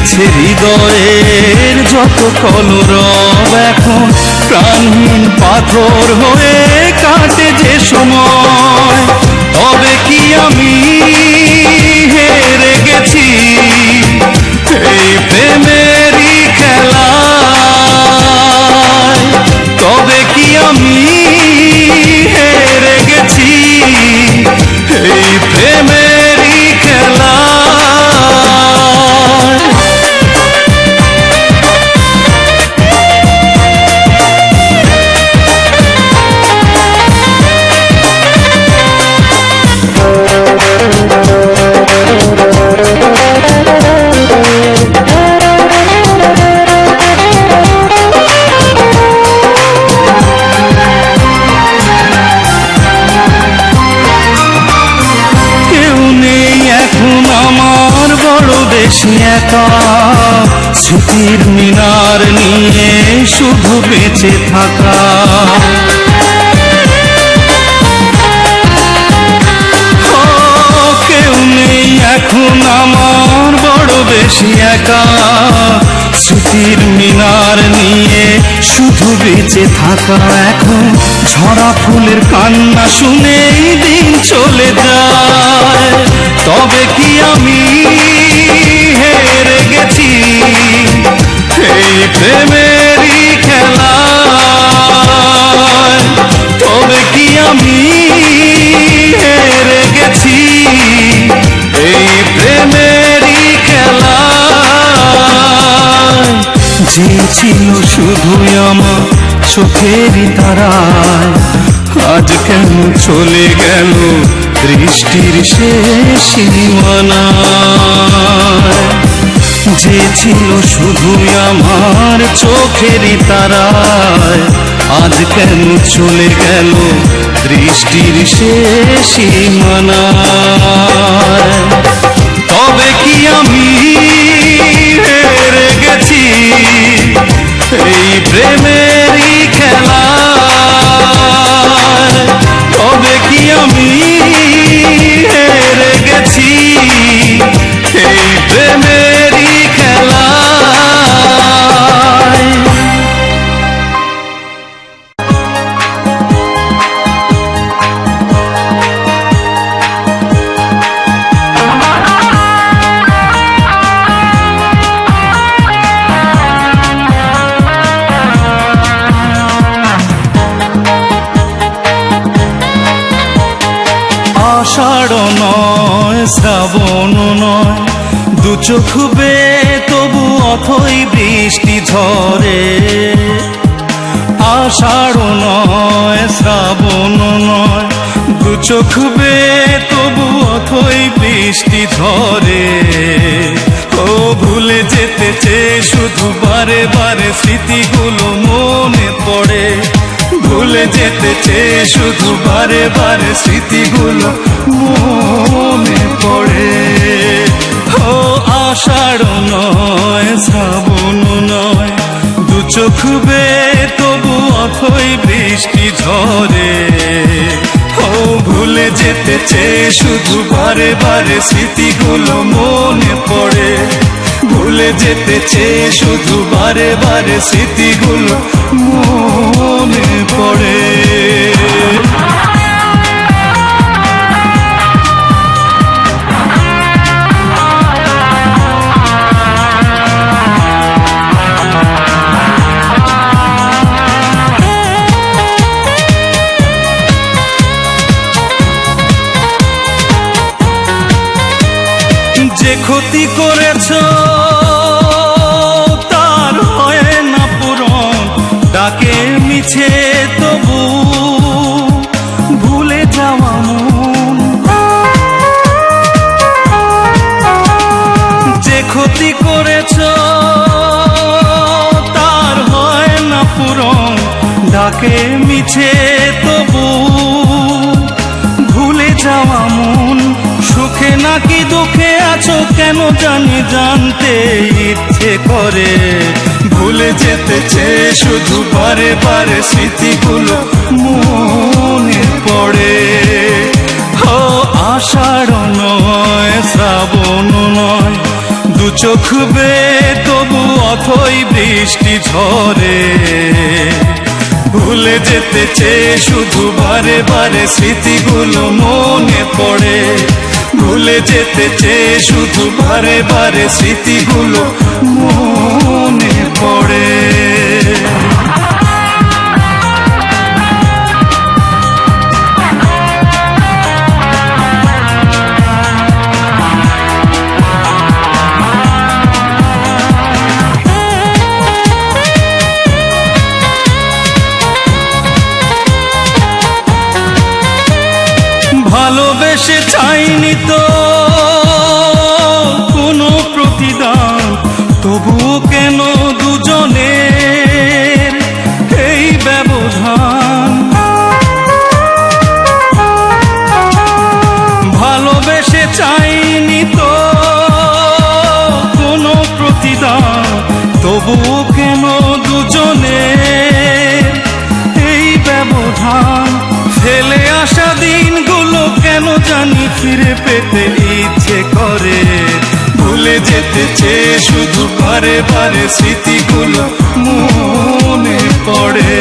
গেছে হৃদয়ের যত কলরব, এখন প্রাণহীন পাথর হয়ে কাটে যে সময়। তবে কি আমি হেরে গেছি এই প্রেমেরই খেলায়? তবে কি আমি হেরে গেছি এই প্রেমেরই খেলায়? একা স্মৃতির মিনার নিয়ে শুধু বেঁচে থাকা। কেউ নেই এখন আমার বড় বেশি একা, স্মৃতির মিনার নিয়ে শুধু বেঁচে থাকা। এখন ঝরা ফুলের কান্না শুনেই দিন চলে যায়। তবে কি আমি হেরে গেছি এই প্রেমেরই খেলায়? তবে কি আমি হেরে গেছি এই প্রেমেরই খেলায়? যে ছিল শুধুই আমার চোখেরই তারায়, আজ কেন চলে গেল দৃষ্টির শেষ সীমানায়? যে ছিল শুধুই আমার চোখেরই তারায়, আজ কেন চলে গেল দৃষ্টির শেষ সীমানায়? তবে কি আমি হেরে গেছি এই প্রেমেরই খেলায়? তবে কি আমি হেরে গেছি এই প্রেমেরই খেলায়? আষাঢ় নয় শ্রাবণ নয়, দু চোখ বেয়ে তবু অথই বৃষ্টি ঝরে। আষাঢ় নয় শ্রাবণ নয়, দু চোখ বেয়ে তবু অথই বৃষ্টি ঝরে। ও ভুলে যেতে চেয়ে শুধু বারে বারে স্মৃতিগুলো মনে পড়ে। ভুলে যেতে চেয়ে শুধু বারে বারে স্মৃতিগুলো মনে পড়ে। ও আষাঢ় নয় শ্রাবণ নয়, দু চোখ বেয়ে তবু অথই বৃষ্টি ঝরে। ও ভুলে যেতে চেয়ে শুধু বারে বারে স্মৃতিগুলো মনে পড়ে। ভুলে যেতে চেয়ে শুধু বারে বারে স্মৃতিগুলো মনে পড়ে। যে ক্ষতি করেছ তার হয় না পূরণ, ডাকে মিছে তবু ভুলে যাওয়া মন। যে ক্ষতি করেছ তার হয় না পূরণ, ডাকে মিছে তবু ভুলে যাওয়া মন। সুখে নাকি দুঃখে আছো কেন জানি জানতে ইচ্ছে করে। ভুলে যেতে চেয়ে শুধু বারে বারে স্মৃতিগুলো মনে পড়ে। ও আষাঢ় নয় শ্রাবণ নয়, দু চোখ বেয়ে তবু অথই বৃষ্টি ঝরে, ভুলে যেতে চেয়ে শুধু বারে বারে স্মৃতিগুলো মনে পড়ে, ভুলে যেতে চেয়ে শুধু বারে বারে স্মৃতিগুলো মনে পড়ে। ভালোবেসে চাইনি তো কোনো প্রতিদান, তবুও কেন দুজনের এই ব্যবধান। ভালোবেসে চাইনি তো কোনো প্রতিদান, তবুও কেন দুজনের এই ব্যবধান। ফেলে আসা দিনগুলো কেন জানি ফিরে পেতে ইচ্ছে করে, ভুলে যেতে চেয়ে শুধু বারে বারে স্মৃতিগুলো মনে পড়ে।